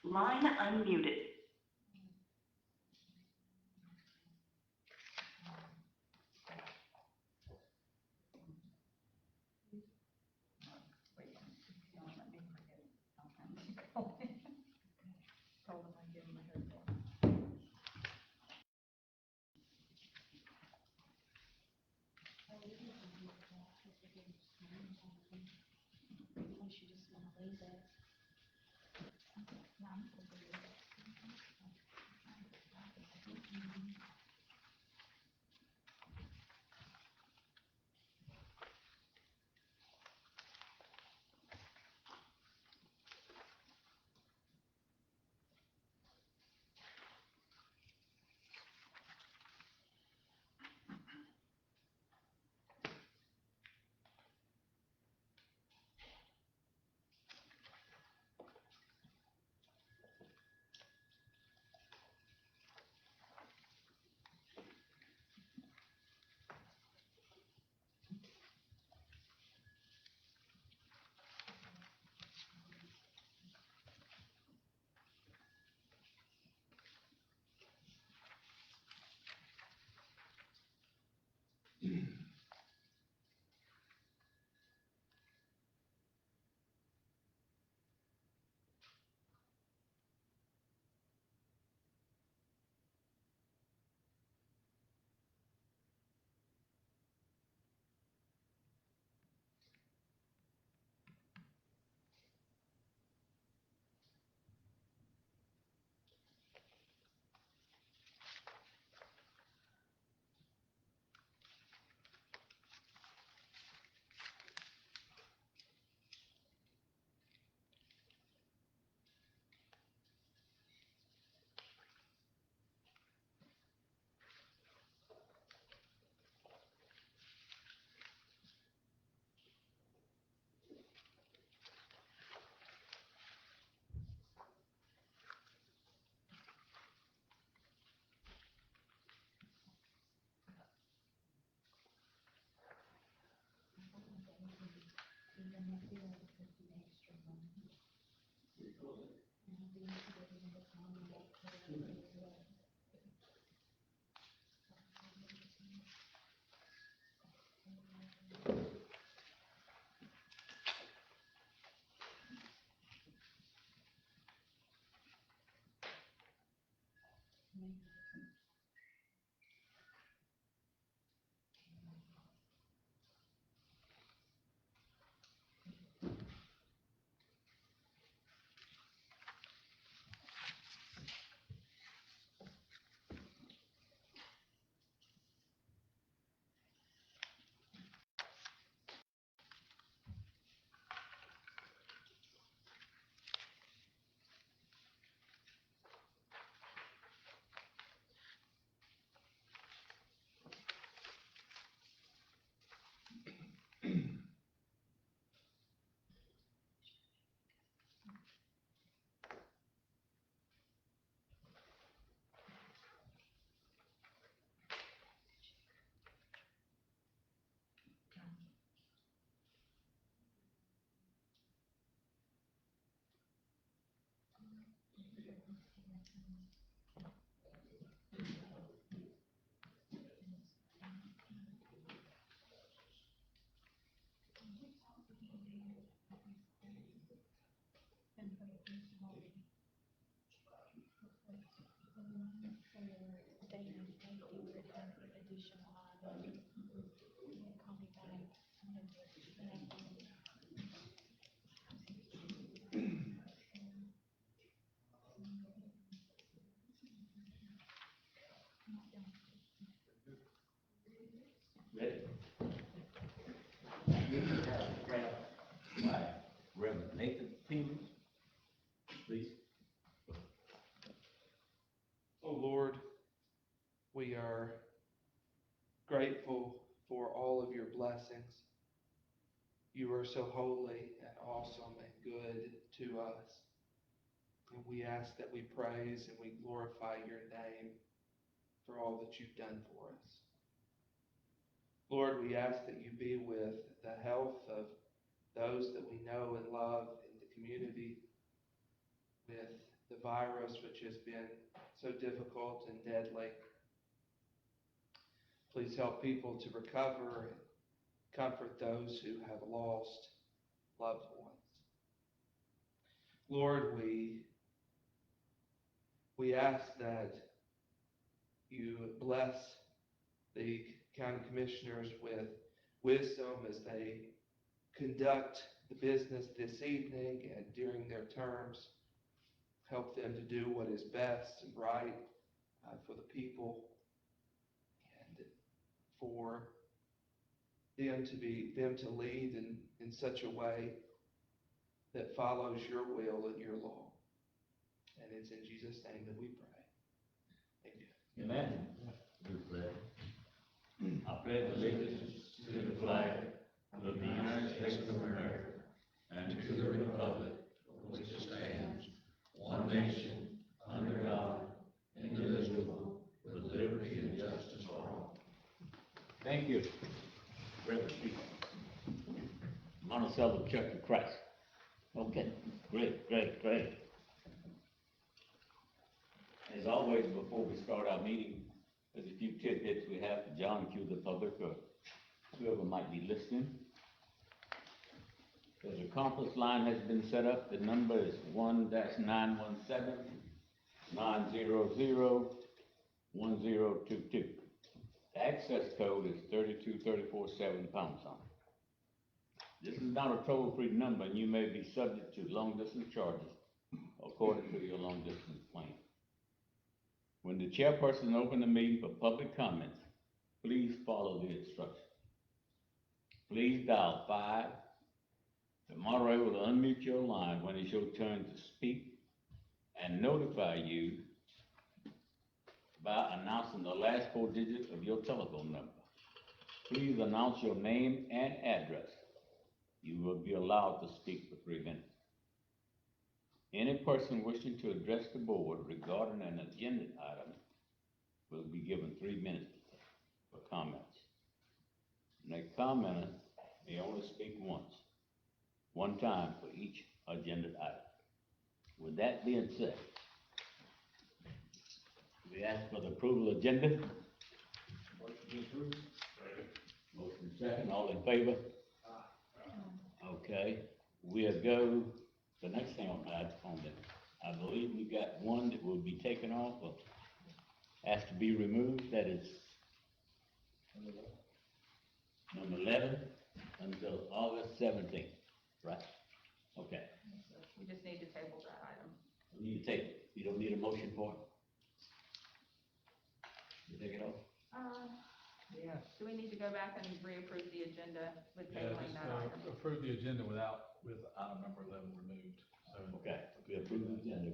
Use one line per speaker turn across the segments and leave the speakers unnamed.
Line unmuted.
Ready? Give me a prayer by Reverend Nathan Peters, please.
Oh Lord, we are grateful for all of your blessings. You are so holy and awesome and good to us. And we ask that we praise and we glorify your name for all that you've done for us. Lord, we ask that you be with the health of those that we know and love in the community, with the virus, which has been so difficult and deadly. Please help people to recover and comfort those who have lost loved ones. Lord, we ask that you bless the county commissioners with wisdom as they conduct the business this evening and during their terms. Help them to do what is best and right for the people, and for them to lead in such a way that follows your will and your law. And it's in Jesus' name that we pray. Amen.
Amen. Good pledge. I pledge allegiance to the flag of the United States of America and to the republic for which it stands, one nation, under God, indivisible, with liberty and justice for all. Thank you. Reverend Speaker. Monticello Church of Christ. Okay, great. As always, before we start our meeting, there's a few tidbits we have for John Q. the public, or whoever might be listening. There's a conference line has been set up. The number is 1-917-900-1022. The access code is 32347 #. This is not a toll-free number, and you may be subject to long-distance charges according to your long-distance plan. When the chairperson opens the meeting for public comments, please follow the instructions. Please dial 5. The moderator will unmute your line when it's your turn to speak and notify you by announcing the last 4 digits of your telephone number. Please announce your name and address. You will be allowed to speak for 3 minutes. Any person wishing to address the board regarding an agenda item will be given 3 minutes for comments. And a commenter may only speak one time for each agenda item. With that being said, we ask for the approval of agenda. Motion approved. Motion second, all in favor? Okay, we'll go, the next thing on that, I believe we got one that will be taken off or has to be removed, that is number 11 until August 17th, right? Okay.
We just need to table that item.
We need to take it. You don't need a motion for it? You take it off?
Yeah. Do we need to go back and reapprove the agenda with
Yeah,
tabling
just
that item?
approve the agenda with item number 11 removed. So,
Okay, we approve the agenda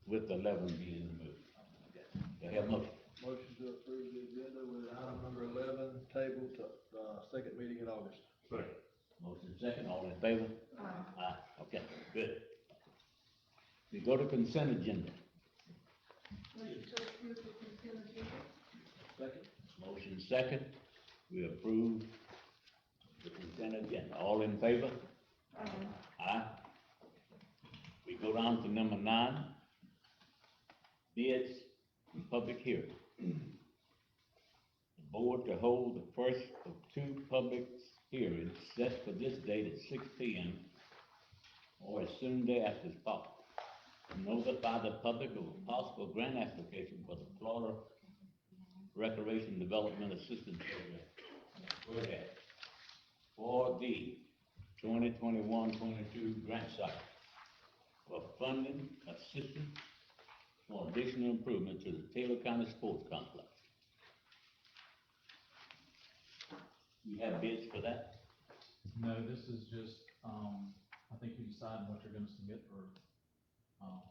with 11 being removed. Okay. Do I have a motion?
Motion to approve the agenda with item number 11, table to, second meeting in August.
Motion second, all in favor?
Aye.
Okay, good. We go to consent agenda.
Second.
Motion second, we approve the consent agenda. All in favor? Aye. We go down to number 9, bids and public hearing. The board to hold the first of 2 public hearings set for this date at 6 p.m. or as soon thereafter as possible. Notify the public of a possible grant application for the Florida Recreation Development Assistance Program. For the 2021-22 grant cycle for funding assistance for additional improvement to the Taylor County Sports Complex. You have bids for that?
no, this is just, I think you decide what you're gonna submit for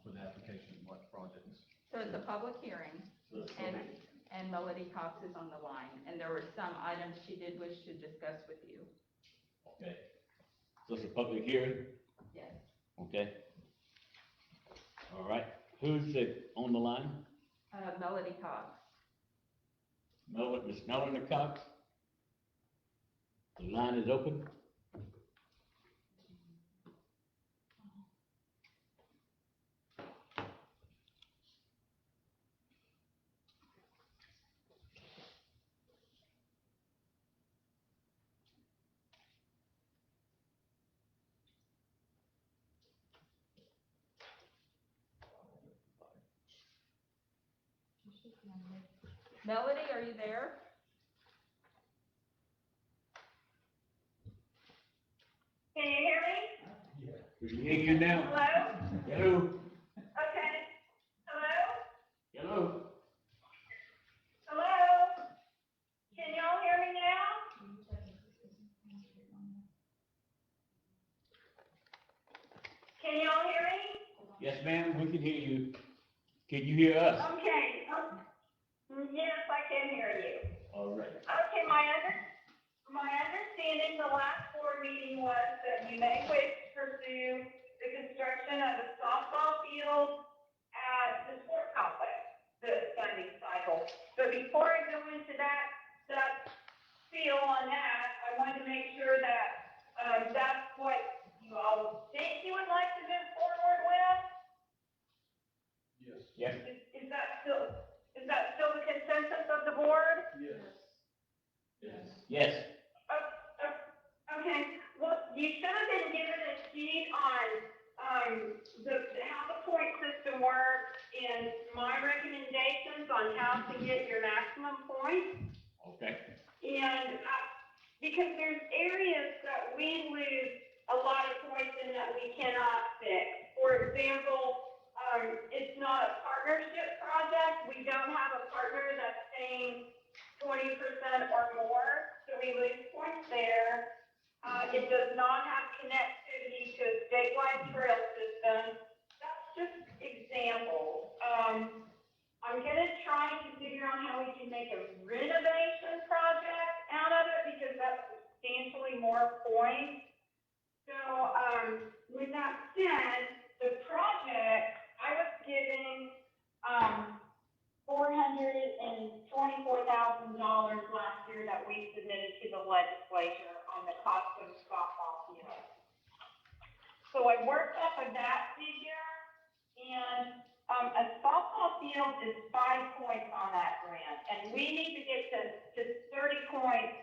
the application, what projects.
So it's a public hearing, and Melody Cox is on the line, and there were some items she did wish to discuss with you.
Okay. So it's a public hearing?
Yes.
Okay. All right. Who's on the line?
Melody Cox.
Miss Melanie Cox? The line is open.
Melody, are you there?
Can you hear me?
We can hear you now.
Hello?
Hello?
Okay. Hello?
Hello?
Hello? Can y'all hear me now? Can y'all hear me?
Yes, ma'am, we can hear you. Can you hear us?
Okay. Yes, I can hear you.
All right.
Okay, my understanding the last board meeting was that you may wish to pursue the construction of a softball field at the sports complex this funding cycle. But before I go into that feel on that, I wanted to make sure that, that's what you all think you would like to move forward with?
Yes.
Yes.
Is that still the consensus of the board?
Yes.
Yes.
Okay, well, you should have been given a sheet on, how the point system works and my recommendations on how to get your maximum points.
Okay.
And, because there's areas that we lose a lot of points in that we cannot fix. For example, it's not a partnership project. We don't have a partner that's paying 20% or more, so we lose points there. It does not have connectivity to a statewide trail system. That's just examples. I'm gonna try to figure out how we can make a renovation project out of it because that's substantially more points. So, with that said, the project, I was given, $424,000 last year that we submitted to the legislature on the cost of softball field. So I worked off of that figure, and, a softball field is 5 points on that grant, and we need to get to 30 points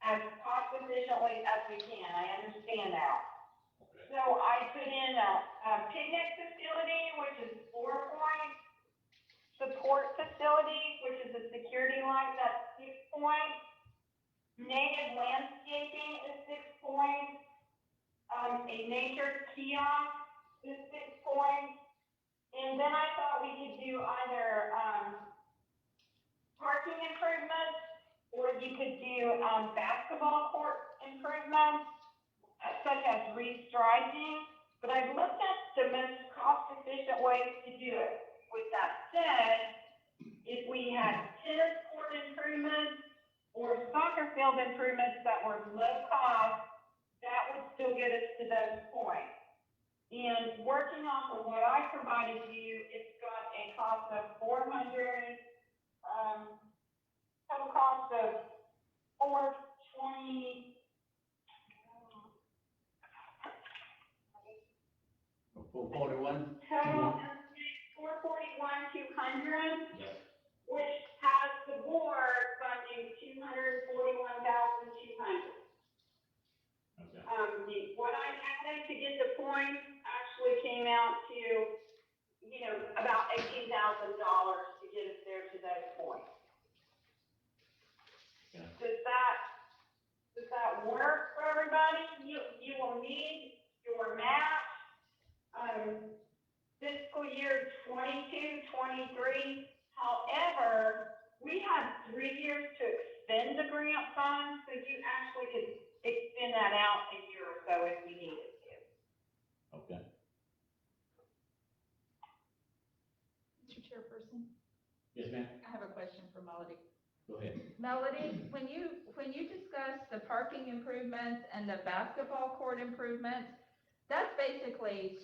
as cost efficiently as we can. I understand that. So I put in a picnic facility, which is 4 points. Support facilities, which is a security light, that's 6 points. Native landscaping is 6 points. A nature kiosk is 6 points. And then I thought we could do either, parking improvements, or you could do, basketball court improvements, such as restriping. But I've looked at the most cost-efficient ways to do it. With that said, if we had tennis court improvements or soccer field improvements that were low cost, that would still get us to those points. And working off of what I provided you, it's got a cost of 400, total cost of 420.
441?
Total estimate 441,200,
Yes.
which has the board funding 241,200.
Okay.
What I added to get the points actually came out to, about $18,000 to get us there to those points.
Yeah.
Does that work for everybody? You will need your match, fiscal year 22, 23. However, we have 3 years to expend the grant funds, so you actually could extend that out a year or so if we needed to.
Okay.
Mr. Chairperson,
Yes, ma'am?
I have a question for Melody.
Go ahead.
Melody, when you discuss the parking improvements and the basketball court improvements, that's basically,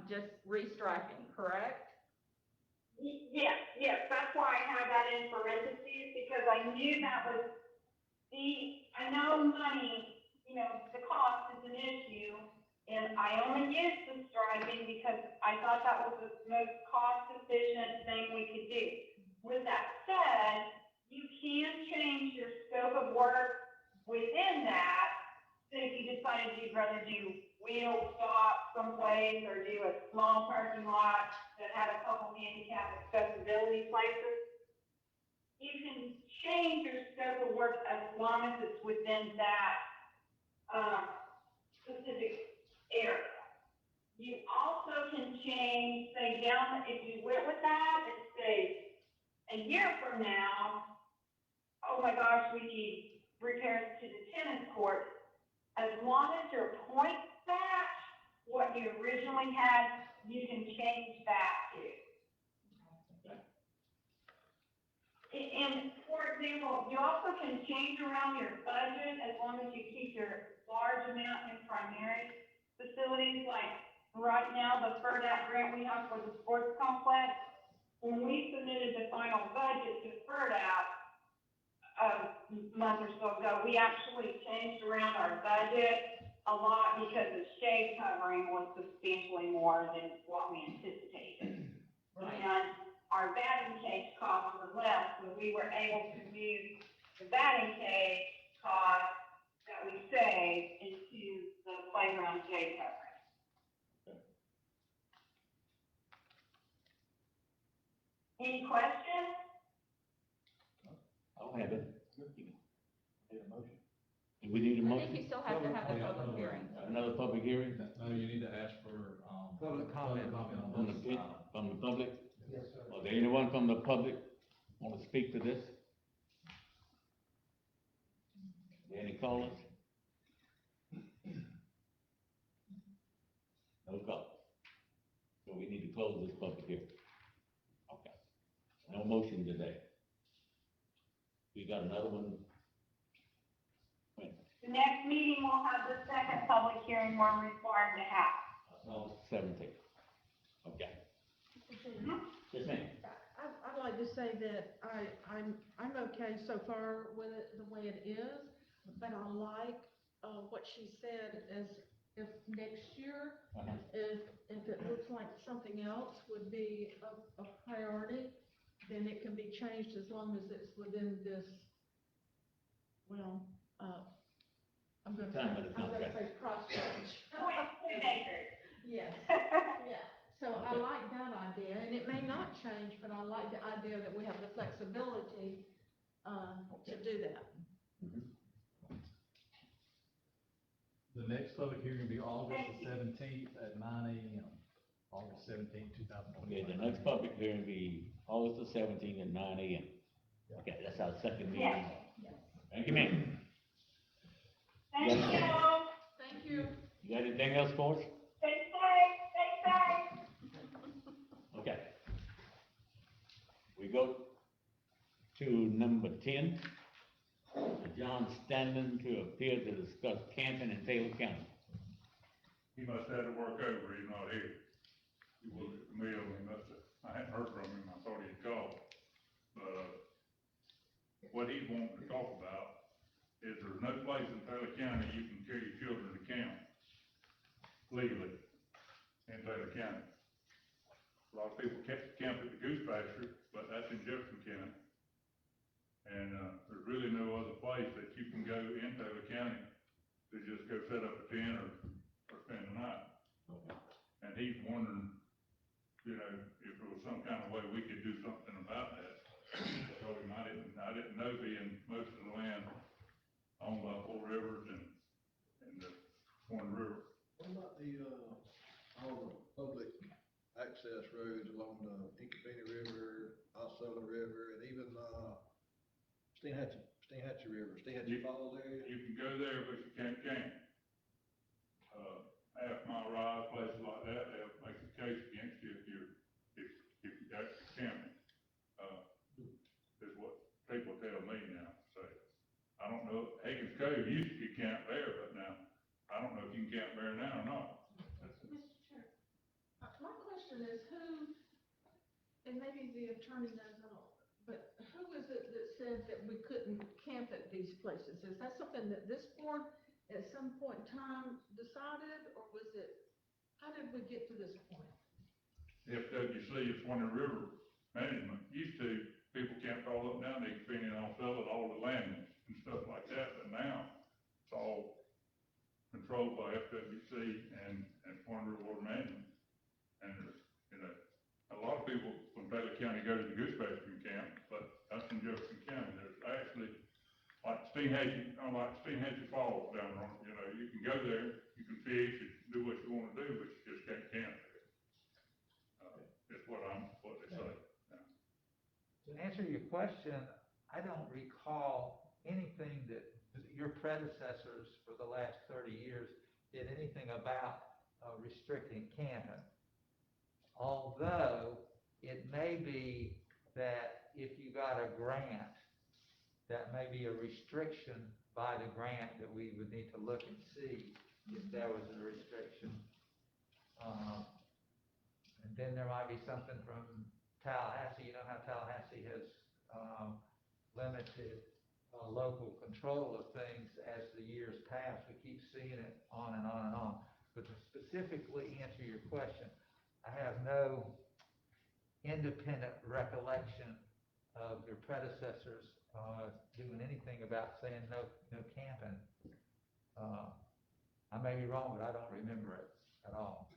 just restriping, correct?
Yes, that's why I have that in parentheses, because I knew that was I know money, the cost is an issue, and I only used the striping because I thought that was the most cost-efficient thing we could do. With that said, you can change your scope of work within that, so if you decided you'd rather do wheel stop someplace, or do a small parking lot that had a couple handicap accessibility places, you can change your scope of work as long as it's within that, specific area. You also can change, say, down, if you went with that, and say, a year from now, oh my gosh, we need repairs to the tennis court. As long as your points match what you originally had, you can change that too. And for example, you also can change around your budget as long as you keep your large amount in primary facilities. Like right now, the FERDAP grant we have for the sports complex, when we submitted the final budget to FERDAP a month or so ago, we actually changed around our budget a lot because the shade covering was substantially more than what we anticipated. And our batting cage cost was less, so we were able to move the batting cage cost that we saved into the playground shade covering. Any questions?
I don't have it.
Need a motion?
Do we need a
I think
motion?
you still have to have the public hearing.
Another public hearing
No, you need to ask for,
Public comment.
on
from the,
this.
from the public? Yes, sir. Is there anyone from the public want to speak to this? Any callers? No callers. So we need to close this public hearing. Okay. No motion today. We got another one. When?
The next meeting, we'll have the second public hearing we're required to have.
August 17th. Okay. Yes, ma'am.
I'd like to say that I'm okay so far with it the way it is, but I like, what she said is if next year,
Uh-huh.
if it looks like something else would be a priority, then it can be changed as long as it's within this, well, I'm gonna
Time of the contract.
say cross range.
22 acres.
Yes, yeah, so I
Okay.
like that idea, and it may not change, but I like the idea that we have the flexibility, to do that.
The next public hearing will be August the 17th at 9 a.m. August 17th, 2025.
Okay, the next public hearing will be August the 17th at 9 a.m. Okay, that's our second meeting.
Yes.
Thank you, ma'am.
Thank
Yes.
you.
Thank you.
You got anything else for us?
Stay safe, stay safe.
Okay. We go to number 10. John Stanton to appear to discuss camping in Taylor County.
He must have to work over, he's not here. He was at the mill, he must have, I hadn't heard from him, I thought he'd called. But, what he's wanting to talk about is there's no place in Taylor County you can carry your children to camp legally in Taylor County. A lot of people camp at the Goose Pasture, but that's in Jefferson County. And, there's really no other place that you can go in Taylor County to just go set up a tent or spend the night. And he's wondering, you know, if there was some kind of way we could do something about that. I told him I didn't know, being most of the land owned by Four Rivers and the Swan River.
What about all the public access roads along the Incapini River, Osceola River, and even, Steenhatchee River, Steenhatchee Falls area?
You can go there, but you can't camp. Half mile ride, places like that, they'll make a case against you if you're actually camping. Is what people tell me now, so. I don't know, Higgins Cove used to be camped there, but now, I don't know if you can camp there now or not.
Mr. Chair, my question is who, and maybe the attorney knows, I don't, but who is it that said that we couldn't camp at these places? Is that something that this board at some point in time decided, or was it, how did we get to this point?
FWC, it's Swan River Management, used to, people camped all up and down, they could and all sell it, all the land and stuff like that, but now it's all controlled by FWC and Swan River Water Management. And there's, you know, a lot of people from Taylor County go to the Goose Pasture and camp, but that's in Jefferson County, there's actually, like Steenhatchee Falls down there, you know, you can go there, you can fish, you can do what you wanna do, but you just can't camp there. That's what they say.
To answer your question, I don't recall anything that your predecessors for the last 30 years did anything about restricting camping. Although, it may be that if you got a grant, that may be a restriction by the grant that we would need to look and see if there was a restriction. And then there might be something from Tallahassee. You know how Tallahassee has limited local control of things as the years pass. We keep seeing it on and on and on. But to specifically answer your question, I have no independent recollection of your predecessors doing anything about saying no camping. I may be wrong, but I don't remember it at all.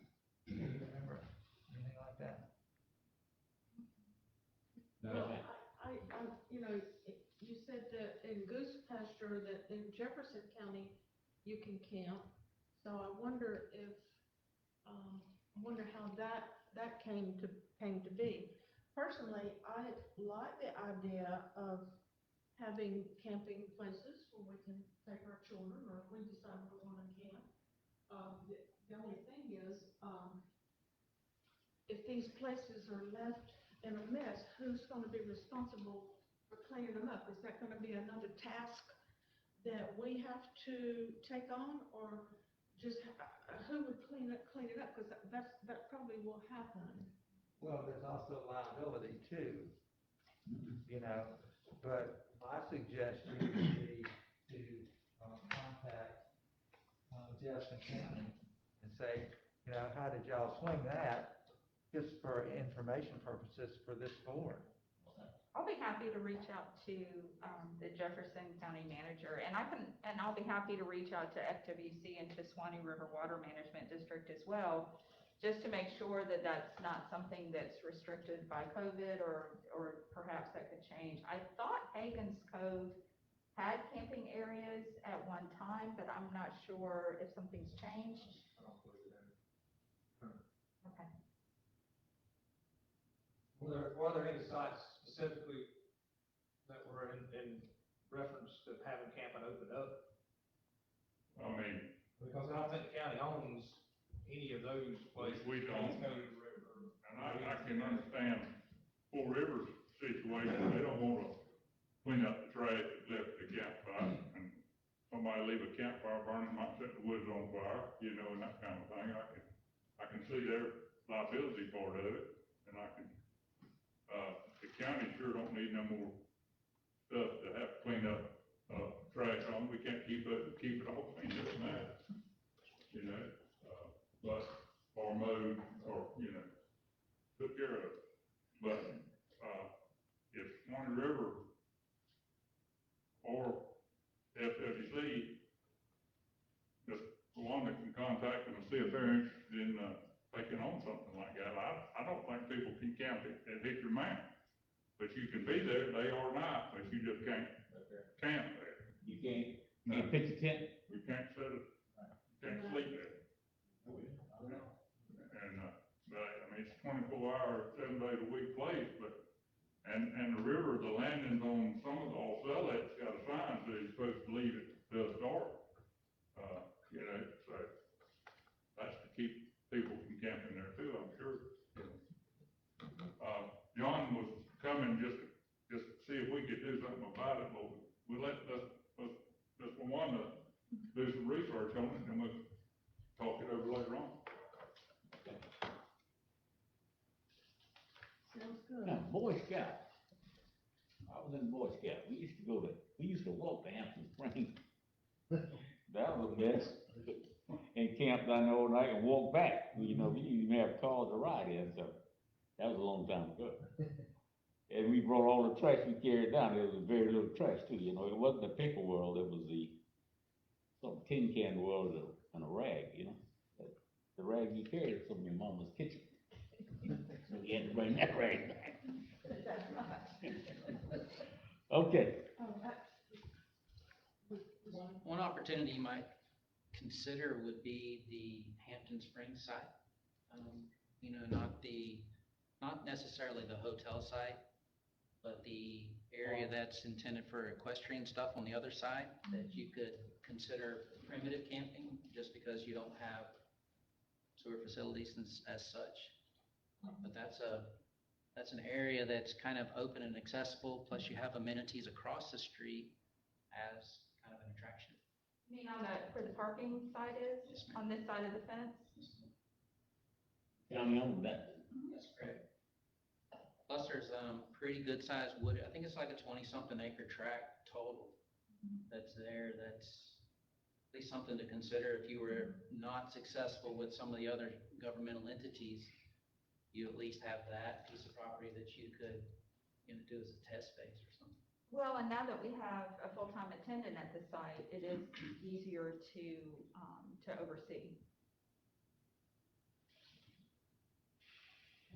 Do you remember anything like that?
No,
Well, you know, you said that in Goose Pasture, that in Jefferson County, you can camp. So I wonder if, how that came to be. Personally, I like the idea of having camping places where we can take our children, or if we decide we want to camp. The only thing is, if these places are left in a mess, who's going to be responsible for cleaning them up? Is that going to be another task that we have to take on, or just who would clean it up? Because that probably will happen.
Well, there's also liability too, you know, but my suggestion would be to contact Jefferson County and say, you know, how did y'all swing that, just for information purposes for this board?
I'll be happy to reach out to, the Jefferson County manager, and I'll be happy to reach out to FWC and to Swanee River Water Management District as well, just to make sure that that's not something that's restricted by COVID, or perhaps that could change. I thought Hagen's Cove had camping areas at one time, but I'm not sure if something's changed. Okay.
Were there any sites specifically that were in reference to having camping opened up?
I mean,
Because I don't think the county owns any of those places.
We don't. And I can understand Four Rivers situation, they don't wanna clean up the trash that's left at the campfire, and somebody leave a campfire burning, might set the woods on fire, you know, and that kind of thing. I can see their liability part of it, and the county sure don't need no more stuff to have to clean up, trash on. We can't keep it all cleaned up now, you know, but, or mowed, or, you know, took care of. But, if Swanee River or FWC, just the one that can contact them and see if they're interested in, taking on something like that. I don't think people can camp at Hickory Mountain, but you can be there day or night, but you just can't camp there.
You can't,
No.
you pitch a tent?
You can't can't sleep there. And, but, I mean, it's 24-hour, 7 days a week place, but, and the river, the landings on some of the Osceola, got a sign that you're supposed to leave it till dark. You know, so that's to keep people from camping there too, I'm sure. John was coming just to see if we could do something about it, but we let's want to do some research on it, and we'll talk it over later on.
Sounds good.
Now, Boy Scout. I was in Boy Scout. We used to walk to Hampton Springs. That was a mess. And camp down there all night and walk back. You know, we didn't even have cars to ride in, so that was a long time ago. And we brought all the trash we carried down. There was very little trash too, you know. It wasn't the paper world, it was the some tin can world and a rag, you know. The rag you carried from your mama's kitchen. So you had to bring that rag back. Okay,
Oh, that's.
One opportunity you might consider would be the Hampton Springs site. You know, not necessarily the hotel site, but the area that's intended for equestrian stuff on the other side, that you could consider primitive camping, just because you don't have sewer facilities as such. But that's an area that's kind of open and accessible, plus you have amenities across the street as kind of an attraction.
You mean on where the parking side is,
Yes, ma'am.
on this side of the fence?
county owned that.
That's correct. Plus, there's, pretty good sized wood, I think it's like a 20-something acre tract total that's there, that's at least something to consider if you were not successful with some of the other governmental entities. You at least have that piece of property that you could, you know, do as a test space or something.
Well, and now that we have a full-time attendant at the site, it is easier to oversee.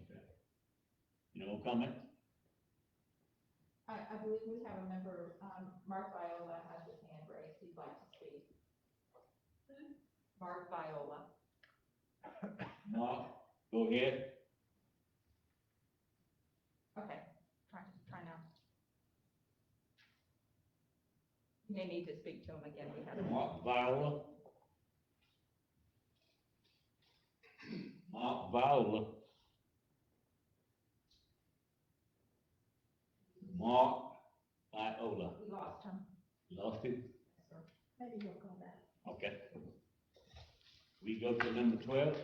Okay. No comment?
I believe we have a member, Mark Viola has his hand raised, he'd like to speak. Mark Viola.
Mark, go ahead.
Okay, try now. You may need to speak to him again, we have.
Mark Viola. Mark Viola. Mark Viola.
We lost him.
Lost it?
Maybe he'll come back.
Okay. We go to number 12.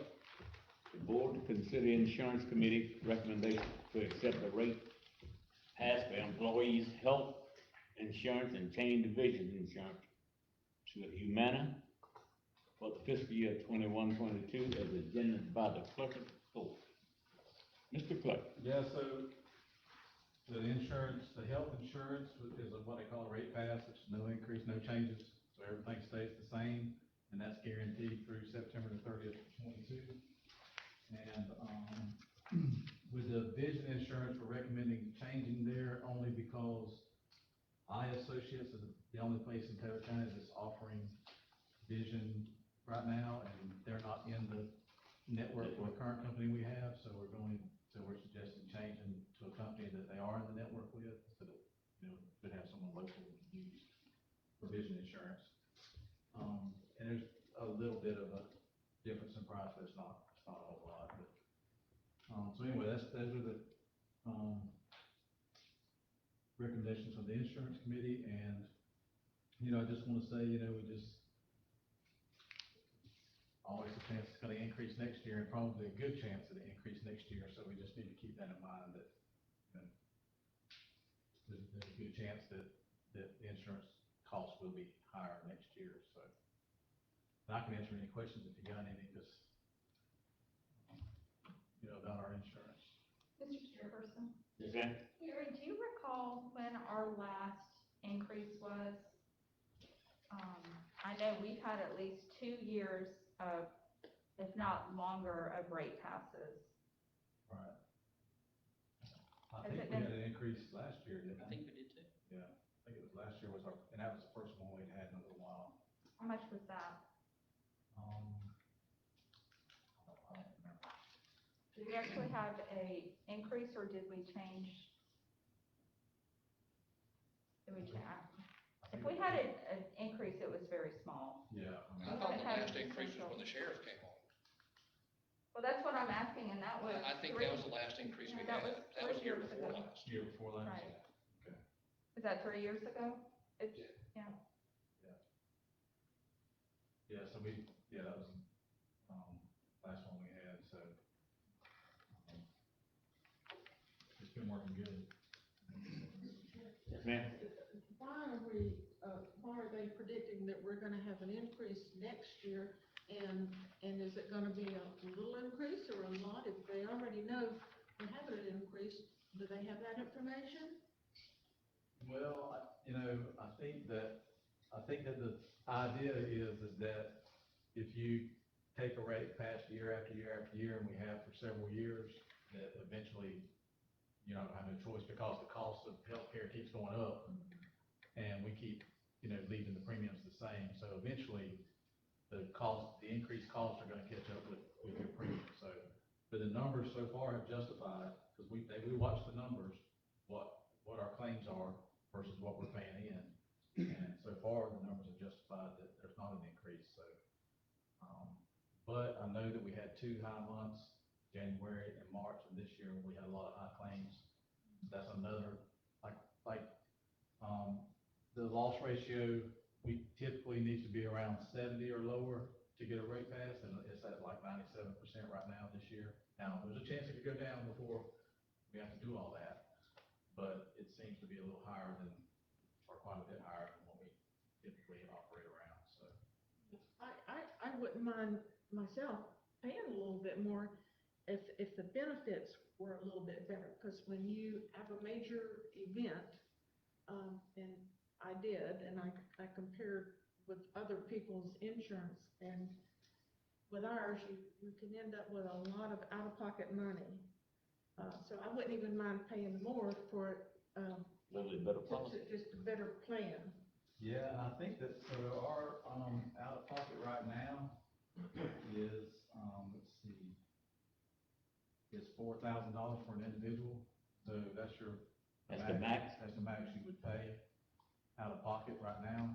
The board to consider insurance committee recommendation to accept the rate passed for employees' health insurance and chain division insurance to Humana for the fiscal year 21-22 as agendaed by the clerk of the court. Mr. Clerk.
Yeah, so the insurance, the health insurance is what they call a rate pass, it's no increase, no changes, so everything stays the same, and that's guaranteed through September the 30th of 22. And, with the vision insurance, we're recommending changing there only because Eye Associates is the only place in Taylor County that's offering vision right now, and they're not in the network with the current company we have, so we're suggesting changing to a company that they are in the network with, so that, you know, could have someone local we can use for vision insurance. And there's a little bit of a difference in price, but it's not a whole lot, but, so anyway, those are the, recommendations from the insurance committee, and, you know, I just wanna say, you know, we just, always a chance it's gonna increase next year, and probably a good chance of it increase next year, so we just need to keep that in mind, that, you know, there's a good chance that the insurance costs will be higher next year, so. And I can answer any questions if you got any, because, you know, about our insurance.
Mr. Chairperson?
Yes, ma'am?
Gary, do you recall when our last increase was? I know we've had at least 2 years of, if not longer, of rate passes.
Right. I
Has
think
it
we
been-
had an increase last year, didn't
I
we?
think we did too.
Yeah, I think it was last year was our, and that was the first one we'd had in a little while.
How much was that?
I don't remember.
Did we actually have a increase, or did we change? Did we change? If we had an increase, it was very small.
Yeah.
I thought the last increase was when the sheriff came on. Well, that's what I'm asking, and that was.
I think that was the last increase we
Yeah,
had. That was the year
years
before
ago.
last.
Year before last?
Right.
Okay.
Is that 3 years ago? It's, yeah.
Yeah, so that was, last one we had, so, it's been working good.
Yes, ma'am?
Why are they predicting that we're gonna have an increase next year? And is it gonna be a little increase or a lot? If they already know we're having an increase, do they have that information?
Well, you know, I think that the idea is that if you take a rate past year after year after year, and we have for several years, that eventually you know, have no choice because the cost of healthcare keeps going up. And we keep, you know, leaving the premiums the same. So eventually, the increased costs are gonna catch up with your premium. So, but the numbers so far have justified, because we watch the numbers, what our claims are versus what we're paying in. And so far, the numbers have justified that there's not an increase, so. But I know that we had 2 high months, January and March of this year, where we had a lot of high claims. That's another, the loss ratio, we typically needs to be around 70 or lower to get a rate pass, and it's at like 97% right now this year. Now, there's a chance it could go down before we have to do all that, but it seems to be a little higher than, or quite a bit higher than what we typically operate around, so.
I wouldn't mind myself paying a little bit more if the benefits were a little bit better, because when you have a major event, and I did, and I compared with other people's insurance, and with ours, you can end up with a lot of out-of-pocket money. So I wouldn't even mind paying more for,
Little better policy.
just a better plan.
Yeah, and I think that, so our, out-of-pocket right now is, let's see, is $4,000 for an individual, so that's your.
That's the max?
That's the max you would pay out of pocket right now,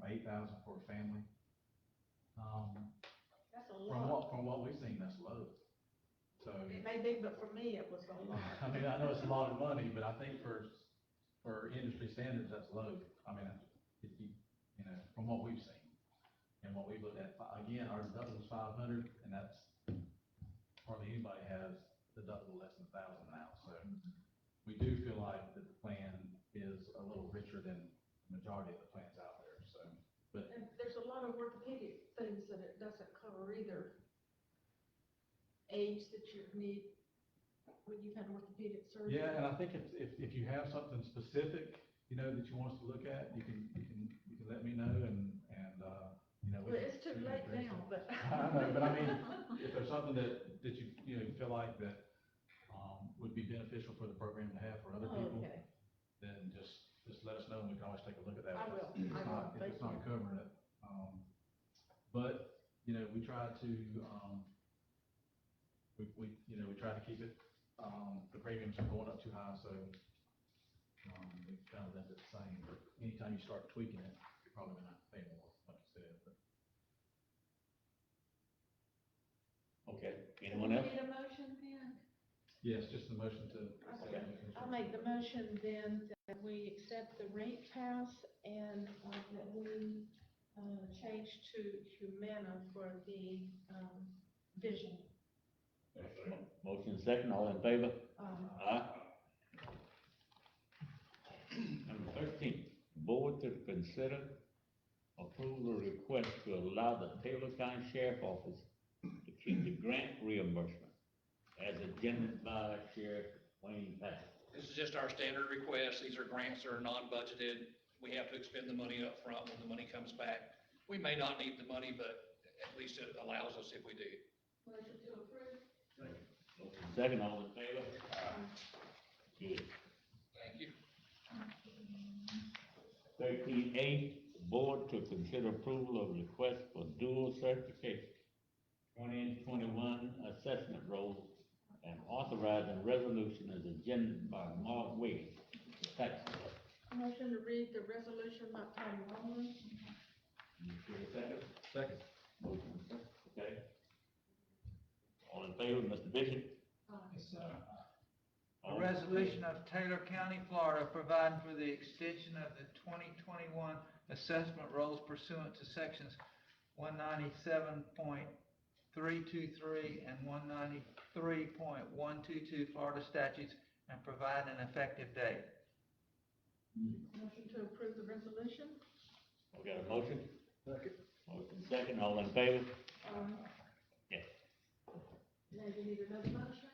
$8,000 for a family.
That's a lot.
From what we've seen, that's low, so.
It may be, but for me, it was a lot.
I mean, I know it's a lot of money, but I think for industry standards, that's low. I mean, if you know, from what we've seen and what we've looked at, again, our deductible is 500, and that's, hardly anybody has deductible less than 1,000 now, so we do feel like that the plan is a little richer than the majority of the plans out there, so, but.
And there's a lot of orthopedic things that it doesn't cover either. Age that you need when you've had orthopedic surgery.
Yeah, and I think if you have something specific, you know, that you want us to look at, you can let me know, and, you know.
Well, it's too late now, but.
I know, but I mean, if there's something that you know, feel like that, would be beneficial for the program to have for other people,
Okay.
then just let us know, and we can always take a look at that.
I will.
If it's not, if
Thank
it's not
you.
covering it. But, you know, we try to, we try to keep it, the premiums are going up too high, so, we kind of left it the same, but anytime you start tweaking it, you're probably gonna have to pay more, like you said, but.
Okay, anyone else?
Need a motion then?
Yes, just the motion to.
Okay. I'll make the motion then that we accept the rate pass and that we change to Humana for the vision.
Motion second, all in favor? Aye. Number 13, board to consider approval of request to allow the Taylor County Sheriff Office to keep the grant reimbursement as agendaed by Sheriff Wayne Patrick.
This is just our standard request. These are grants that are non-budgeted. We have to expend the money up front when the money comes back. We may not need the money, but at least it allows us if we do.
Motion to approve.
Motion second, all in favor? Good.
Thank you.
13A, board to consider approval of request for dual certification, 2021 assessment roles, and authorizing resolution as agenda by Mark Wade, tax collector.
Motion to read the resolution by title only.
You hear a second?
Second.
Motion second, okay. All in favor, Mr. Bishop?
A resolution of Taylor County, Florida, providing for the extension of the 2021 assessment rolls pursuant to sections 197.323 and 193.122 Florida statutes, and provide an effective date.
Motion to approve the resolution.
We got a motion?
Second.
Motion second, all in favor? Yes.
Now you need another motion?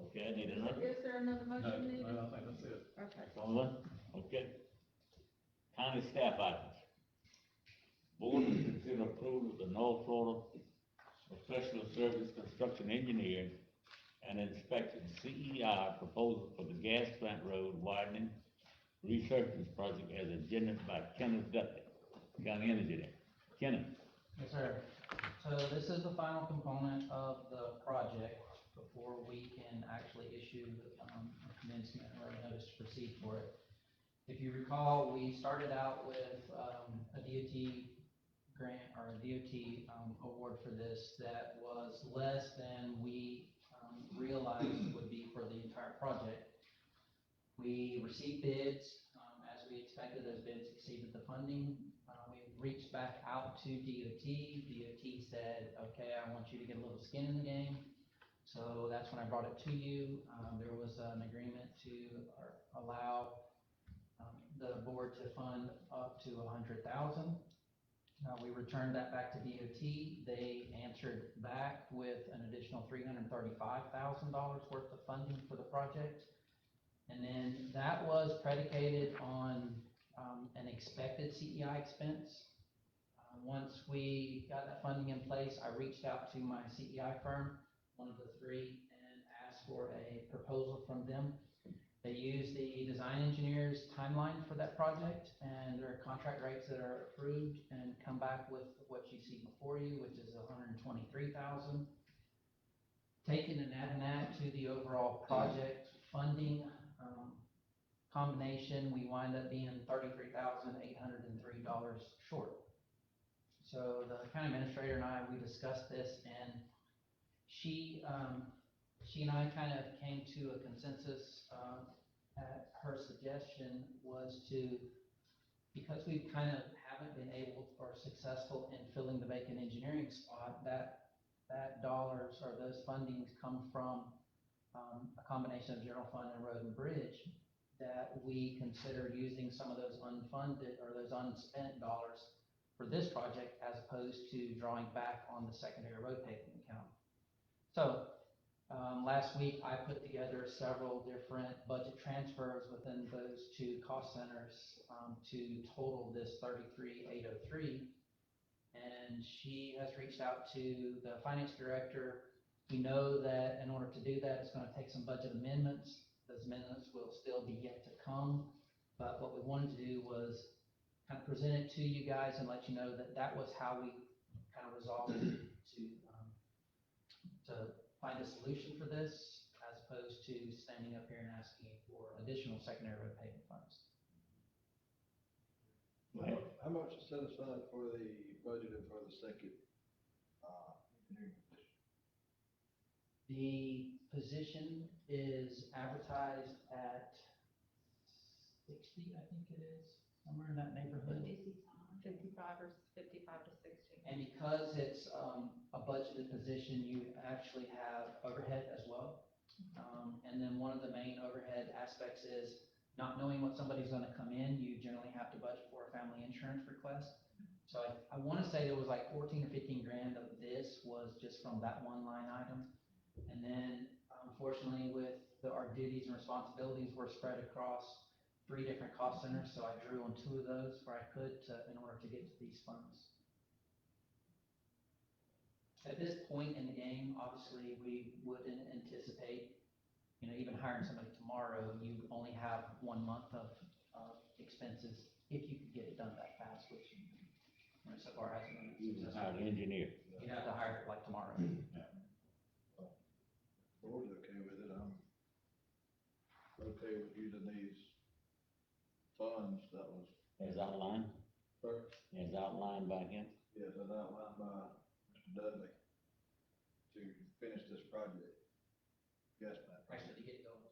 Okay, I need another.
Is there another
No,
motion needed?
I think that's it.
Okay.
That's all one? Okay. County staff items. Board to consider approval of the North Florida Professional Service Construction Engineer and inspected CEI proposal for the gas plant road widening resurface project as agendaed by Kenneth Duffy, County Engineer. Kenneth?
Yes, sir. So this is the final component of the project before we can actually issue, a commencement or a notice to proceed for it. If you recall, we started out with, a DOT grant or a DOT, award for this that was less than we, realized would be for the entire project. We received bids, as we expected, those bids exceeded the funding. We reached back out to DOT. DOT said, okay, I want you to get a little skin in the game. So that's when I brought it to you. There was an agreement to allow, the board to fund up to $100,000. We returned that back to DOT. They answered back with an additional $335,000 worth of funding for the project. And then that was predicated on, an expected CEI expense. Once we got that funding in place, I reached out to my CEI firm, one of the three, and asked for a proposal from them. They use the design engineer's timeline for that project and their contract rates that are approved and come back with what you see before you, which is $123,000. Taking and adding that to the overall project funding, combination, we wind up being $33,803 short. So the county administrator and I, we discussed this, and she and I kind of came to a consensus, at her suggestion was to, because we kind of haven't been able or successful in filling the vacant engineering spot, that dollars or those fundings come from, a combination of general fund and road and bridge, that we consider using some of those unfunded or those unspent dollars for this project as opposed to drawing back on the secondary road paving account. So, last week I put together several different budget transfers within those two cost centers, to total this $33,803. And she has reached out to the finance director. We know that in order to do that, it's gonna take some budget amendments. Those amendments will still be yet to come, but what we wanted to do was kind of present it to you guys and let you know that that was how we kind of resolved to find a solution for this, as opposed to standing up here and asking for additional secondary road paving funds.
How much is set aside for the budgeted for the second, engineering position?
The position is advertised at 60, I think it is, somewhere in that neighborhood.
55 or 55 to 60.
And because it's, a budgeted position, you actually have overhead as well. And then one of the main overhead aspects is not knowing what somebody's gonna come in, you generally have to budget for a family insurance request. So I wanna say there was like 14 or 15 grand of this was just from that one line item. And then unfortunately with our duties and responsibilities were spread across 3 different cost centers, so I drew on 2 of those where I could in order to get to these funds. At this point in the game, obviously, we wouldn't anticipate, even hiring somebody tomorrow. You only have 1 month of expenses if you could get it done that fast, which so far hasn't been
You
successful.
hire an engineer.
You'd have to hire it like tomorrow.
Board's okay with it, I'm okay with using these funds that was,
As outlined,
first,
as outlined by him.
yes, as outlined by Mr. Dudley to finish this project. Gas plant.
Actually, to get it going.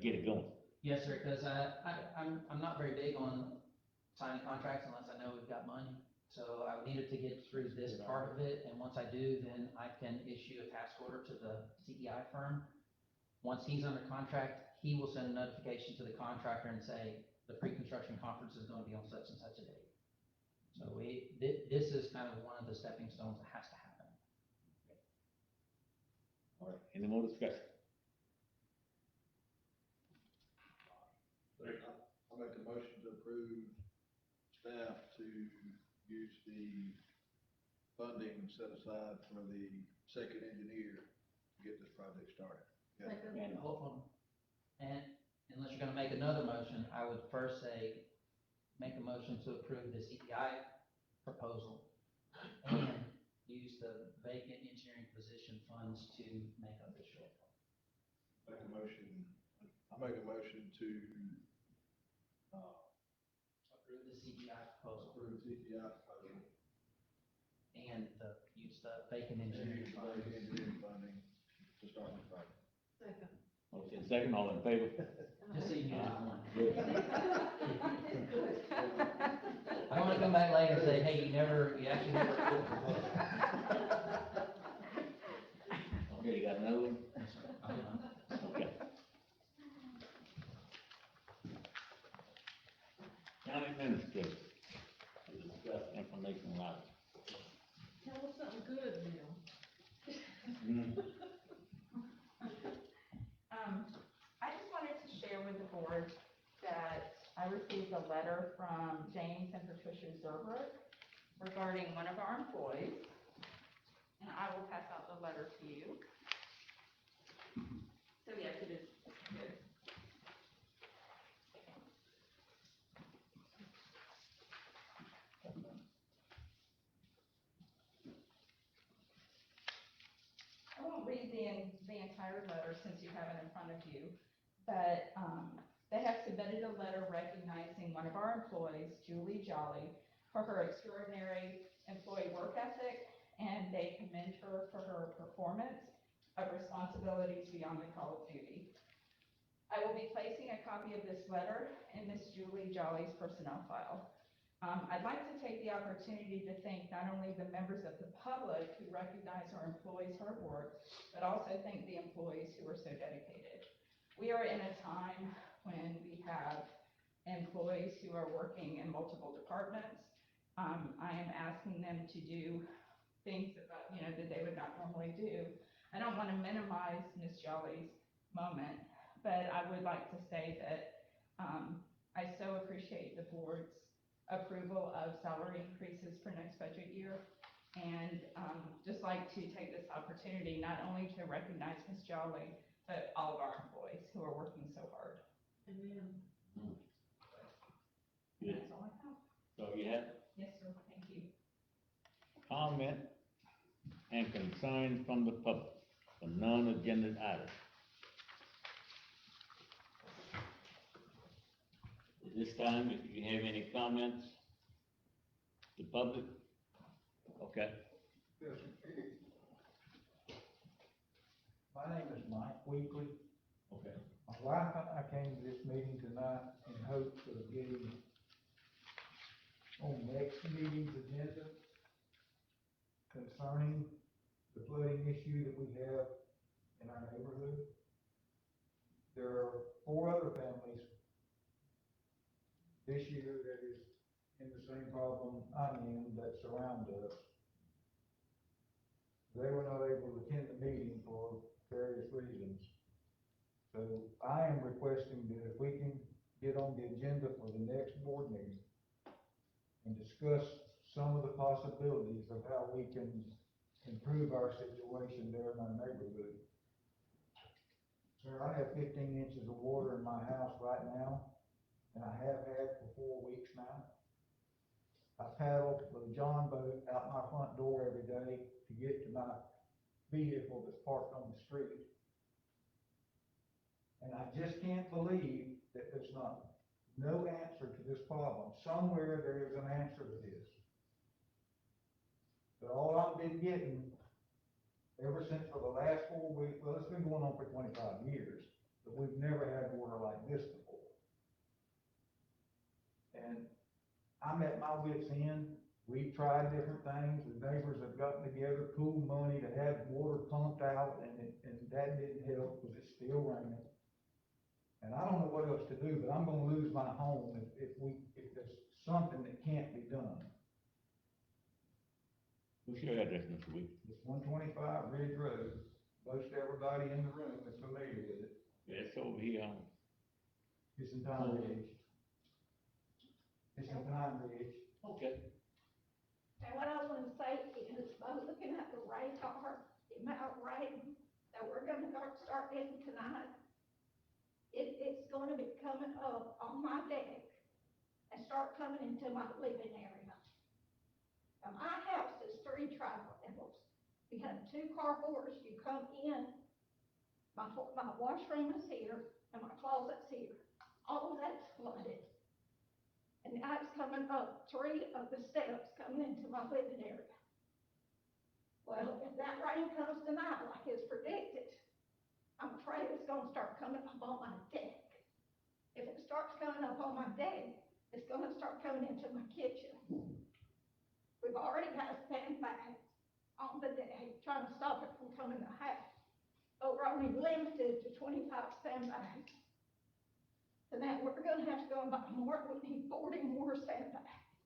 Get it going.
Yes, sir, because I'm not very big on signing contracts unless I know we've got money. So I needed to get through this part of it, and once I do, then I can issue a task order to the CEI firm. Once he's under contract, he will send a notification to the contractor and say, the pre-construction conference is gonna be on such and such a date. So this is kind of one of the stepping stones that has to happen.
All right, any more discussion?
I make a motion to approve staff to use the funding set aside for the second engineer get this project started. Yeah.
Second.
And
Hold on. And unless you're gonna make another motion, I would first say, make a motion to approve the CPI proposal and use the vacant engineering position funds to make up the shortfall.
I make a motion to,
Approve the CPI proposal
approve CPI proposal.
and use the vacant engineering funds.
Engineering funding to start the project.
Second.
motion second, all in favor?
Just so you know, one.
Good.
I don't wanna come back later and say, hey, you actually never approved the proposal.
Okay, you got another one?
Uh-huh.
Okay. County administrator, to discuss information items.
Tell us something good, Bill.
I just wanted to share with the board that I received a letter from James and Patricia Zerber regarding one of our employees. And I will pass out the letter to you. So yes, it is good. I won't read the entire letter since you have it in front of you, but, they have submitted a letter recognizing one of our employees, Julie Jolly, for her extraordinary employee work ethic, and they commend her for her performance of responsibilities beyond the call of duty. I will be placing a copy of this letter in Miss Julie Jolly's personnel file. I'd like to take the opportunity to thank not only the members of the public who recognize our employees' hard work, but also thank the employees who are so dedicated. We are in a time when we have employees who are working in multiple departments. I am asking them to do things that, that they would not normally do. I don't want to minimize Ms. Jolly's moment, but I would like to say that, I so appreciate the board's approval of salary increases for next budget year. And, just like to take this opportunity, not only to recognize Ms. Jolly, but all of our employees who are working so hard.
Amen.
Good.
That's all I have.
So you have
Yes, sir, thank you.
comment and concern from the public for non-agenda items. At this time, if you have any comments, the public, okay,
My name is Mike Weekly.
okay.
My wife and I came to this meeting tonight in hopes of getting on next meeting's agenda concerning the flooding issue that we have in our neighborhood. There are 4 other families this year that is in the same problem I'm in that surround us. They were not able to attend the meeting for various reasons. So I am requesting that if we can get on the agenda for the next board meeting and discuss some of the possibilities of how we can improve our situation there in our neighborhood. Sir, I have 15 inches of water in my house right now, and I have had for 4 weeks now. I paddle with a John boat out my front door every day to get to my vehicle that's parked on the street. And I just can't believe that there's no answer to this problem. Somewhere there is an answer to this. But all I've been getting ever since for the last 4 weeks, well, it's been going on for 25 years, but we've never had water like this before. And I'm at my wit's end. We've tried different things. The neighbors have gotten together, pooled money to have water pumped out, and that didn't help because it's still raining. And I don't know what else to do, but I'm gonna lose my home if there's something that can't be done.
What's your address, Mr. Weeks?
It's 125 Ridge Road. Most everybody in the room is familiar with it.
It's over here on,
It's in Pine Ridge. It's in Pine Ridge.
okay.
And what I want to say is, by looking at the radar, the amount of rain that
that we're gonna start getting tonight, it's gonna be coming up on my deck and start coming into my living area. Now, my house is 3 travel levels. We have 2 carports, you come in, my washroom is here, and my closet's here. All of that's flooded. And now it's coming up 3 of the steps coming into my living area. Well, if that rain comes tonight like it's predicted, I'm afraid it's gonna start coming up on my deck. If it starts coming up on my deck, it's gonna start coming into my kitchen. We've already got sandbags on the deck, trying to stop it from coming to the house. But we're only limited to 25 sandbags. So now we're gonna have to go and buy more, we need 40 more sandbags.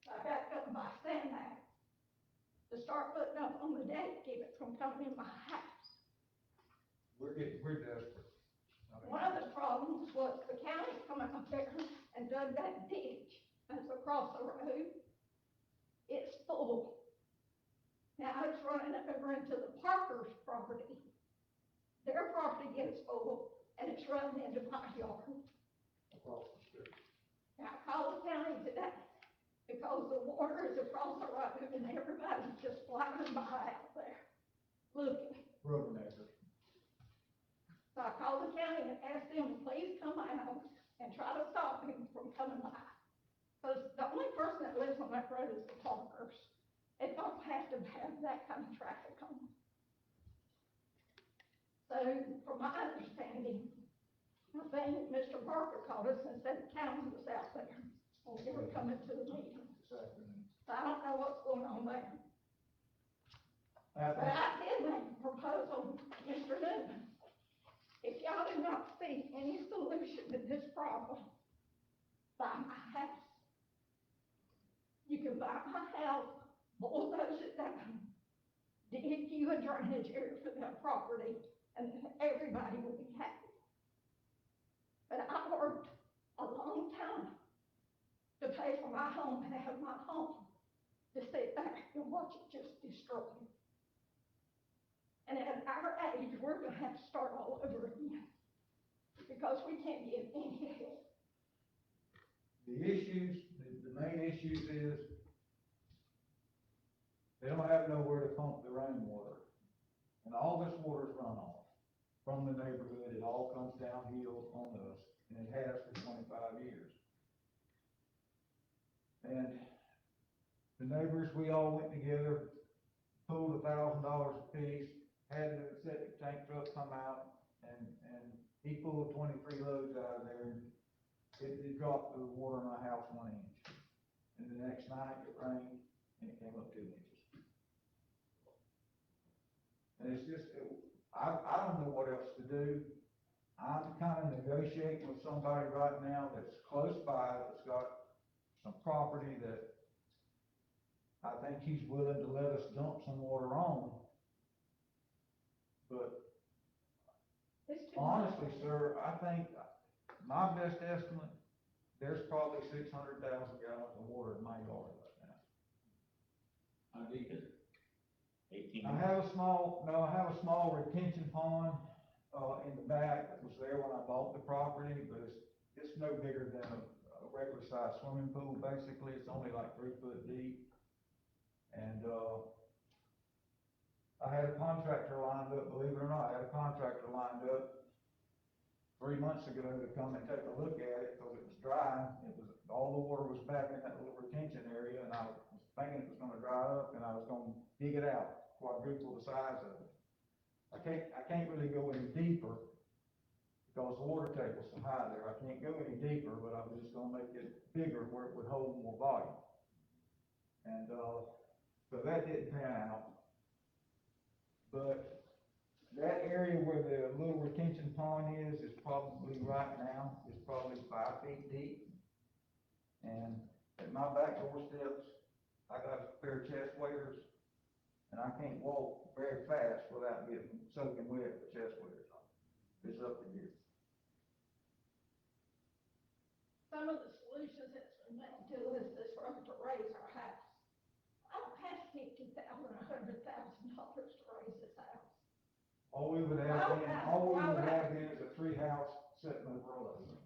So I gotta go and buy sandbags to start putting up on the deck, keep it from coming in my house.
We're desperate.
One of the problems was the county come up there and dug that ditch that's across the road. It's full. Now it's running over into the Parker's property. Their property gets full and it's running into my yard.
Across the street.
Now I called the county today because the water is across the road and everybody's just flying by out there looking.
Rubbernecking.
So I called the county and asked them to please come out and try to stop him from coming by. Because the only person that lives on that road is the Parkers. They don't have to have that kind of traffic on them. So from my understanding, I think Mr. Parker called us and said the county was out there. Well, they were coming to the meeting.
This afternoon.
So I don't know what's going on there.
I
But
think-
I did make a proposal, Mr. Newman. If y'all do not see any solution to this problem, buy my house. You can buy my house, bulldoze it down, dig you a drainage area for that property, and then everybody will be happy. But I worked a long time to pay for my home and have my home, to sit back and watch it just destroy. And at our age, we're gonna have to start all over again, because we can't get any help.
The issues, the main issues is they don't have nowhere to pump the rainwater. And all this water's runoff from the neighborhood, it all comes downhill on us, and it has for 25 years. And the neighbors, we all went together, pulled $1,000 apiece, had the septic tank truck come out, and he pulled 23 loads out of there, and it dropped the water in my house 1 inch. And the next night it rained and it came up 2 inches. And it's just, I don't know what else to do. I'm kind of negotiating with somebody right now that's close by, that's got some property that I think he's willing to let us dump some water on. But
It's too
honestly,
much.
sir, I think my best estimate, there's probably 600,000 gallons of water in my yard right now.
How deep is it? 18?
I have a small retention pond, in the back that was there when I bought the property, but it's no bigger than a regular sized swimming pool, basically. It's only like 3 foot deep. And, I had a contractor lined up, believe it or not, I had a contractor lined up 3 months ago to come and take a look at it, because it was dry. All the water was back in that little retention area, and I was thinking it was gonna dry up, and I was gonna dig it out, quadruple the size of it. I can't really go any deeper, because the water table's so high there. I can't go any deeper, but I was just gonna make it bigger where it would hold more volume. And, so that didn't pan out. But that area where the little retention pond is probably right now, is probably 5 feet deep. And at my back door steps, I got a pair of chest waders, and I can't walk very fast without getting soaking wet with chest waders on. It's up to you.
Some of the solutions that's been made to us is for us to raise our house. I don't have $50,000, $100,000 to raise this house.
All we would have then, is a tree house sitting over a lake.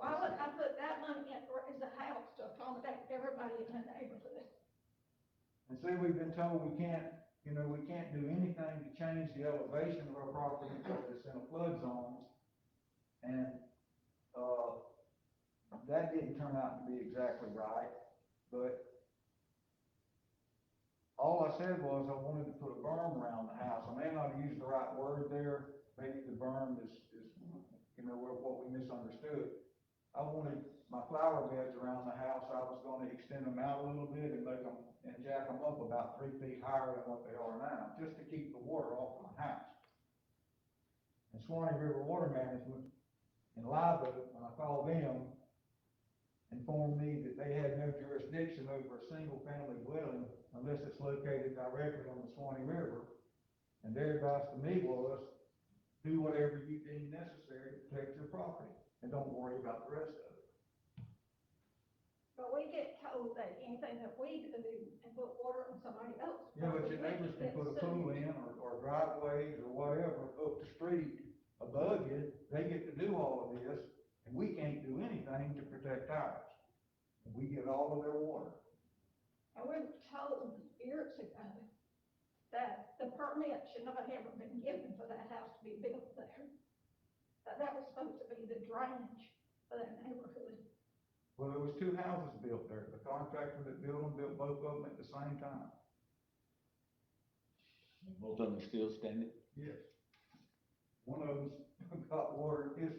Why would I put that money in for, as a house to accommodate everybody in the neighborhood?
And see, we've been told we can't do anything to change the elevation of our property because it's in a flood zone. And, that didn't turn out to be exactly right, but all I said was I wanted to put a berm around the house. I may not have used the right word there, maybe the berm is, what we misunderstood. I wanted my flower beds around the house, I was gonna extend them out a little bit and make them, and jack them up about 3 feet higher than what they are now, just to keep the water off my house. And Swanee River Water Management in Live Oak, when I called them, informed me that they had no jurisdiction over a single-family dwelling unless it's located directly on the Swanee River. And their advice to me was, do whatever you deem necessary to protect your property, and don't worry about the rest of it.
But we get told that anything that we do and put water on somebody else's
Yeah, but
property,
your neighbors can
we
put a
get
pool
sued.
in, or driveways, or whatever, up the street above you, they get to do all of this, and we can't do anything to protect ours. And we get all of their water.
And we were told years ago that the permit should not have ever been given for that house to be built there. That was supposed to be the drainage for that neighborhood.
Well, there was 2 houses built there. The contractor that built them built both of them at the same time.
Both of them still standing?
Yes. One of them's got water, has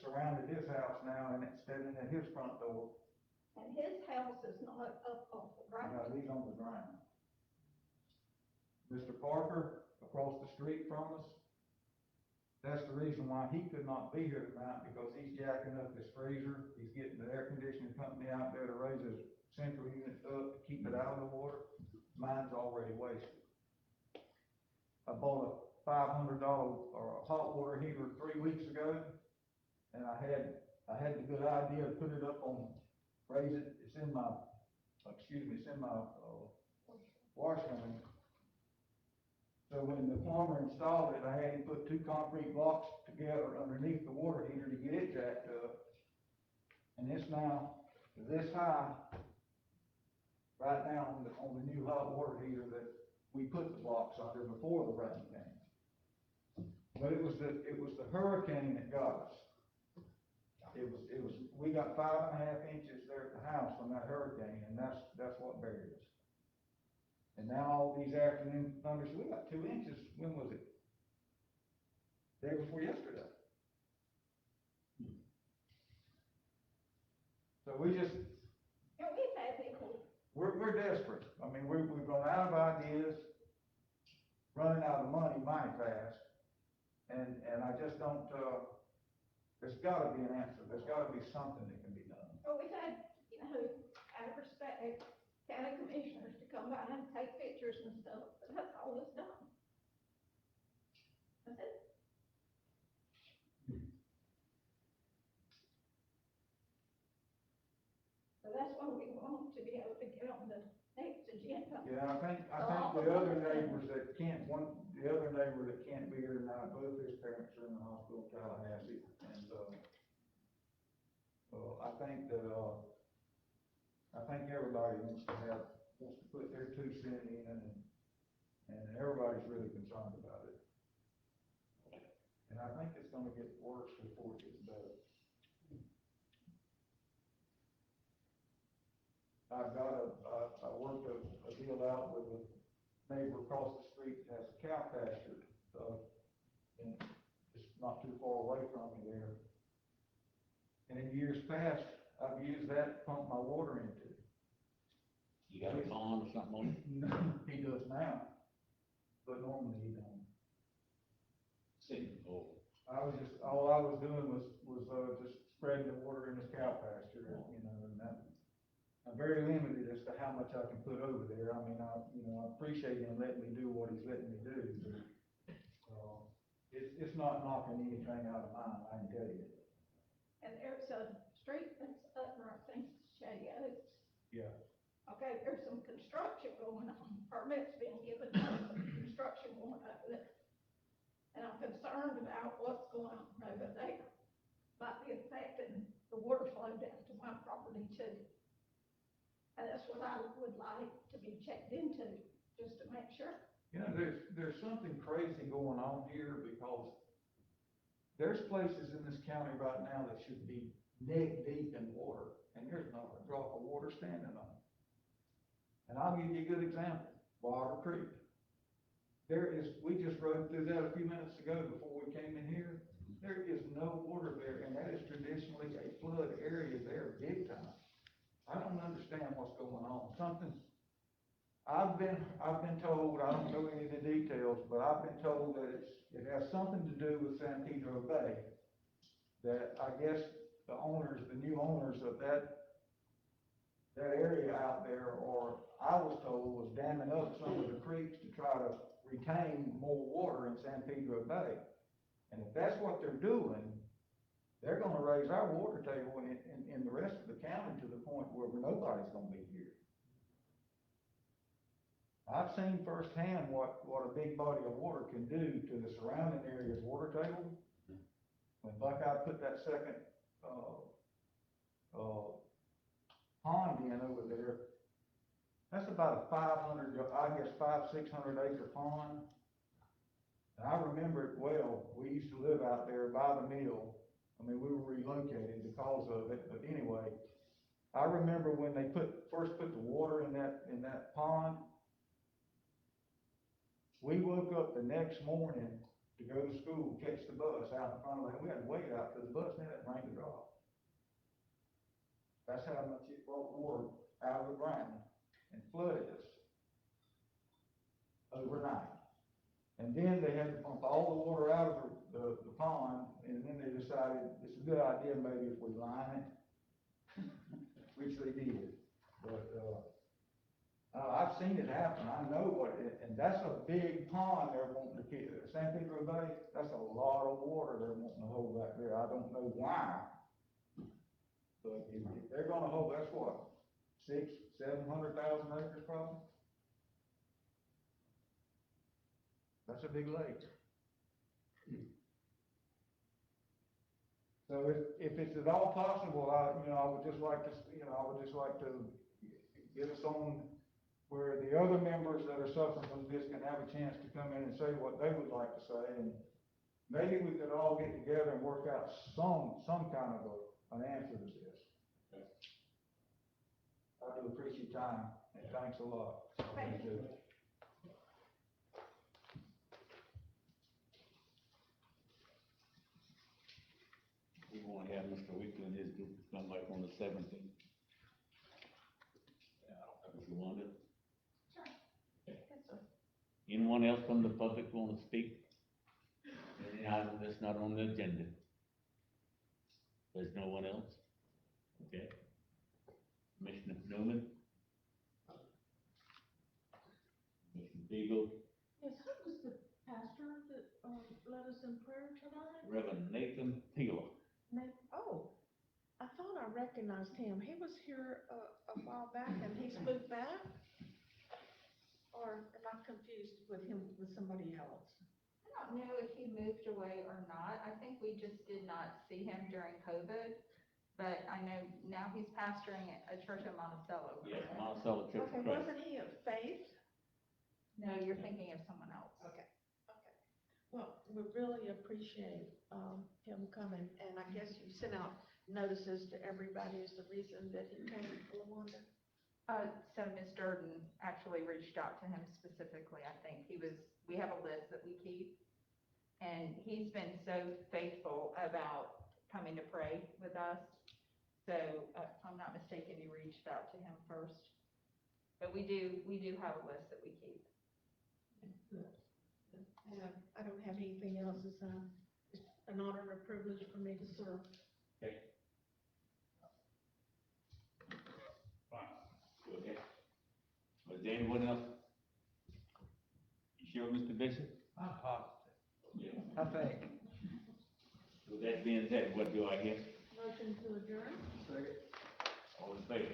surrounded his house now, and it's standing at his front door.
And his house is not up off the ground.
Now, he's on the ground. Mr. Parker, across the street from us, that's the reason why he could not be here tonight, because he's jacking up his freezer. He's getting the air conditioning company out there to raise his central unit up to keep it out of the water. Mine's already wasted. I bought a $500 hot water heater 3 weeks ago, and I had the good idea to put it up on, raise it, it's in my wash main. So when the plumber installed it, I had him put 2 concrete blocks together underneath the water heater to get it jacked up. And it's now this high, right now on the new hot water heater that we put the blocks under before the rain came. But it was the hurricane that got us. We got 5.5 inches there at the house from that hurricane, and that's what buried us. And now all these afternoon thunders, we got 2 inches, when was it? Day before yesterday. So we just,
And we've had people,
we're desperate. I mean, we've run out of ideas, running out of money mighty fast. And I just don't, there's gotta be an answer. There's gotta be something that can be done.
but we've had, out of respect, county commissioners to come by and take pictures and stuff, but that's all that's done. That's it. So that's why we want to be able to get on the next agenda.
Yeah, I think the other neighbors that can't, the other neighbor that can't be here tonight, both his parents are in the hospital in Tallahassee. And, I think everybody wants to put their 2 cents in, and everybody's really concerned about it. And I think it's gonna get worse before it gets better. I worked a deal out with a neighbor across the street that has a cow pasture, and just not too far away from me there. And in years past, I've used that to pump my water into.
You got a pond or something on it?
He does now, but normally he don't. All I was doing was just spreading the water in his cow pasture, and that, I'm very limited as to how much I can put over there. I mean, I appreciate him letting me do what he's letting me do, but, it's not knocking anything out of mine, I can tell you.
And there's a street that's up there, I think, Shady Oaks.
Yeah.
Okay, there's some construction going on, permits being given, construction going up there. And I'm concerned about what's going on over there. Might be affecting the water flow down to my property too. And that's what I would like to be checked into, just to make sure.
You know, there's something crazy going on here because there's places in this county right now that should be neck deep in water, and there's not a drop of water standing on it. And I'll give you a good example, Wilder Creek. We just rode through that a few minutes ago before we came in here. There is no water there, and that is traditionally a flood area there, big time. I don't understand what's going on. I've been told, I don't know any of the details, but I've been told that it has something to do with San Pedro Bay. That I guess the new owners of that area out there, or I was told, was damming up some of the creeks to try to retain more water in San Pedro Bay. And if that's what they're doing, they're gonna raise our water table in the rest of the county to the point where nobody's gonna be here. I've seen firsthand what a big body of water can do to the surrounding area's water table. When Buckeye put that second, pond in over there, that's about a 600 acre pond. And I remember it well. We used to live out there by the mill. I mean, we were relocated because of it, but anyway, I remember when they first put the water in that pond. We woke up the next morning to go to school, catch the bus out in front of it. We had to wait out till the bus didn't rain to drop. That's how much it brought water out of the ground and flooded us overnight. And then they had to pump all the water out of the pond, and then they decided it's a good idea maybe if we line it, which they did. But, I've seen it happen. I know and that's a big pond they're wanting to keep. San Pedro Bay, that's a lot of water they're wanting to hold back there. I don't know why. But if they're gonna hold, that's what, 700,000 acres probably? That's a big lake. So if it's at all possible, I would just like to get us on where the other members that are suffering from this can have a chance to come in and say what they would like to say, and maybe we could all get together and work out some kind of an answer to this.
Okay.
I do appreciate your time, and thanks a lot.
Thank you.
We want to have Mr. Weekly and his group come back on the 17th. If you want it.
Sure.
Okay.
Yes, sir.
Anyone else from the public want to speak? Any item that's not on the agenda? There's no one else? Okay. Commissioner Newman? Commissioner Beagle?
Yes, who was the pastor that, led us in prayer tonight?
Reverend Nathan Peeler.
Oh, I thought I recognized him. He was here a while back and he's moved back? Or am I confused with him with somebody else?
I don't know if he moved away or not. I think we just did not see him during COVID. But I know now he's pastoring a church in Monticello.
Yes,
correct?
Monticello Church
Okay,
of Christ.
wasn't he of faith?
No, you're thinking of someone else.
Okay. Well, we really appreciate, him coming, and I guess you sent out notices to everybody as the reason that he came to LaWanda.
So Ms. Durden actually reached out to him specifically. I think we have a list that we keep. And he's been so faithful about coming to pray with us. So if I'm not mistaken, you reached out to him first. But we do have a list that we keep.
Good. I don't have anything else. It's an honor and a privilege for me to serve.
Okay. Fine. Okay. Was there anyone else? You sure, Mr. Bishop?
I'm positive.
Yeah.
I think.
With that being said, what do I hear?
Motion to adjourn?
All in favor?